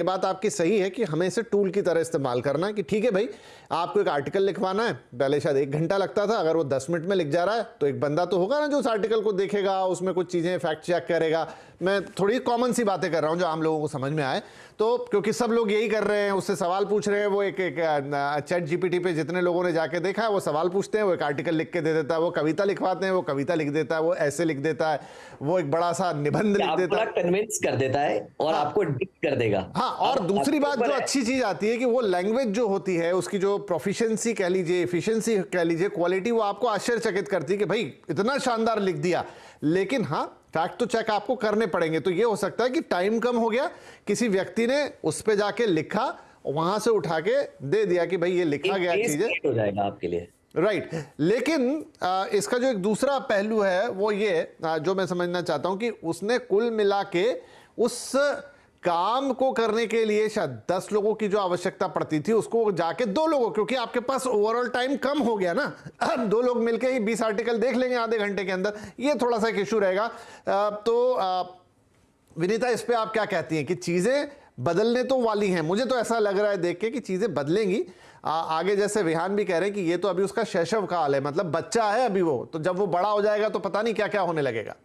ये बात आपकी सही है कि हमें इसे टूल की तरह इस्तेमाल करना है कि ठीक है भाई, आपको एक आर्टिकल लिखवाना है, पहले शायद 1 घंटा लगता था, अगर वो 10 मिनट में लिख जा रहा है तो एक बंदा तो होगा ना जो उस आर्टिकल को देखेगा, उसमें कुछ चीज़ें फैक्ट चेक करेगा। मैं थोड़ी कॉमन सी बातें कर रहा हूँ जो आम लोगों को समझ में आए, तो क्योंकि सब लोग यही कर रहे हैं, उससे सवाल पूछ रहे हैं। वो एक चैट जीपीटी पे जितने लोगों ने जाके देखा है वो सवाल पूछते हैं, वो एक आर्टिकल लिख के दे देता है, वो कविता लिखवाते हैं वो कविता लिख देता है, वो ऐसे लिख देता है, वो एक बड़ा सा निबंध लिख देता है, कन्विंस कर देता है और आपको डिक्ट कर देगा। हाँ। और दूसरी बात जो अच्छी चीज आती है कि वो लैंग्वेज जो होती है, उसकी जो प्रोफिशिएंसी कह लीजिए, एफिशिएंसी कह लीजिए, क्वालिटी, वो आपको आश्चर्यचकित करती है कि भाई इतना शानदार लिख दिया। लेकिन हाँ, फैक्ट तो चेक आपको करने पड़ेंगे। तो ये हो सकता है कि टाइम कम हो गया, किसी व्यक्ति ने उस पे जाके लिखा, वहां से उठा के दे दिया कि भाई ये लिखा गया चीज है, हो जाएगा आपके लिए, राइट। लेकिन इसका जो एक दूसरा पहलू है वो ये जो मैं समझना चाहता हूं कि उसने कुल मिला के उस काम को करने के लिए शायद 10 लोगों की जो आवश्यकता पड़ती थी उसको जाके 2 लोगों, क्योंकि आपके पास ओवरऑल टाइम कम हो गया ना, 2 लोग मिलके ही 20 आर्टिकल देख लेंगे आधे घंटे के अंदर। ये थोड़ा सा एक इशू रहेगा। विनीता, इस पे आप क्या कहती हैं कि चीजें बदलने तो वाली हैं? मुझे तो ऐसा लग रहा है देख के कि चीजें बदलेंगी आगे। जैसे विहान भी कह रहे हैं कि ये तो अभी उसका शैशव काल है, मतलब बच्चा है अभी वो, तो जब वो बड़ा हो जाएगा तो पता नहीं क्या क्या होने लगेगा।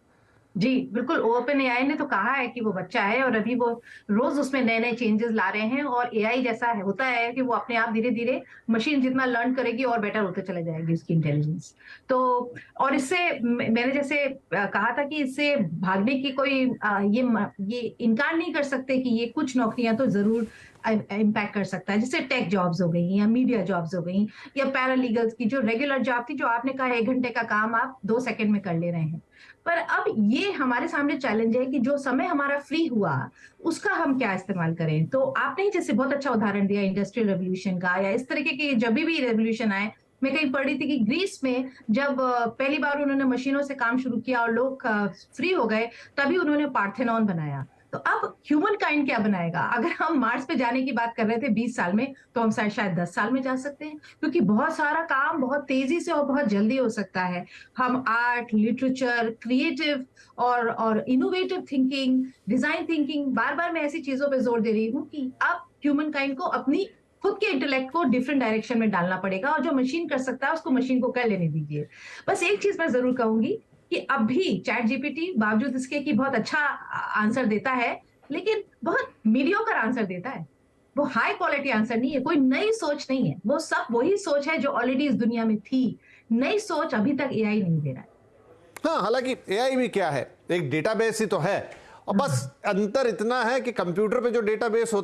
जी, बिल्कुल। ओपन एआई ने तो कहा है कि वो बच्चा है और अभी वो रोज उसमें नए-नए चेंजेस ला रहे हैं और एआई जैसा होता है कि वो अपने आप धीरे-धीरे मशीन जितना लर्न करेगी और बेटर होते चले जाएगी उसकी इंटेलिजेंस। तो और इससे मैंने जैसे कहा था कि इससे भागने की कोई ये इनकार नहीं कर सकते कि ये कुछ नौकरियां तो जरूर इम्पैक्ट कर सकता है, जैसे टेक जॉब्स हो गई या मीडिया जॉब्स हो गई या पैरालीगल्स की जो रेगुलर जॉब थी, जो आपने कहा 1 घंटे का काम आप 2 सेकंड में कर ले रहे हैं। पर अब ये हमारे सामने चैलेंज है कि जो समय हमारा फ्री हुआ उसका हम क्या इस्तेमाल करें। तो आपने ही जैसे बहुत अच्छा उदाहरण दिया इंडस्ट्रियल रेवोल्यूशन का, या इस तरीके की जब भी रेवोल्यूशन आए। मैं कहीं पढ़ी थी कि ग्रीस में जब पहली बार उन्होंने मशीनों से काम शुरू किया और लोग फ्री हो गए, तभी उन्होंने पार्थेनॉन बनाया। तो अब ह्यूमन काइंड क्या बनाएगा? अगर हम मार्स पे जाने की बात कर रहे थे 20 साल में, तो हम शायद 10 साल में जा सकते हैं, क्योंकि बहुत सारा काम बहुत तेजी से और बहुत जल्दी हो सकता है। हम आर्ट, लिटरेचर, क्रिएटिव और इनोवेटिव थिंकिंग, डिजाइन थिंकिंग, बार-बार मैं ऐसी चीजों पे जोर दे रही हूँ कि अब ह्यूमन काइंड को अपनी खुद के इंटेलेक्ट को डिफरेंट डायरेक्शन में डालना पड़ेगा, और जो मशीन कर सकता है उसको मशीन को कर लेने दीजिए। बस एक चीज मैं जरूर कहूंगी कि अब भी चैट जीपीटी बावजूद इसके कि बहुत अच्छा आंसर देता है, लेकिन बहुत मीडियोकर आंसर देता है। वो हाई क्वालिटी आंसर नहीं है, कोई नई सोच नहीं है, वो सब वही सोच है जो ऑलरेडी इस दुनिया में थी। नई सोच अभी तक एआई नहीं दे रहा है। हाँ, हालांकि एआई भी क्या है, एक डेटाबेस ही तो है, और बस अंतर इतना है कि कंप्यूटर पे जो डेटाबेस होता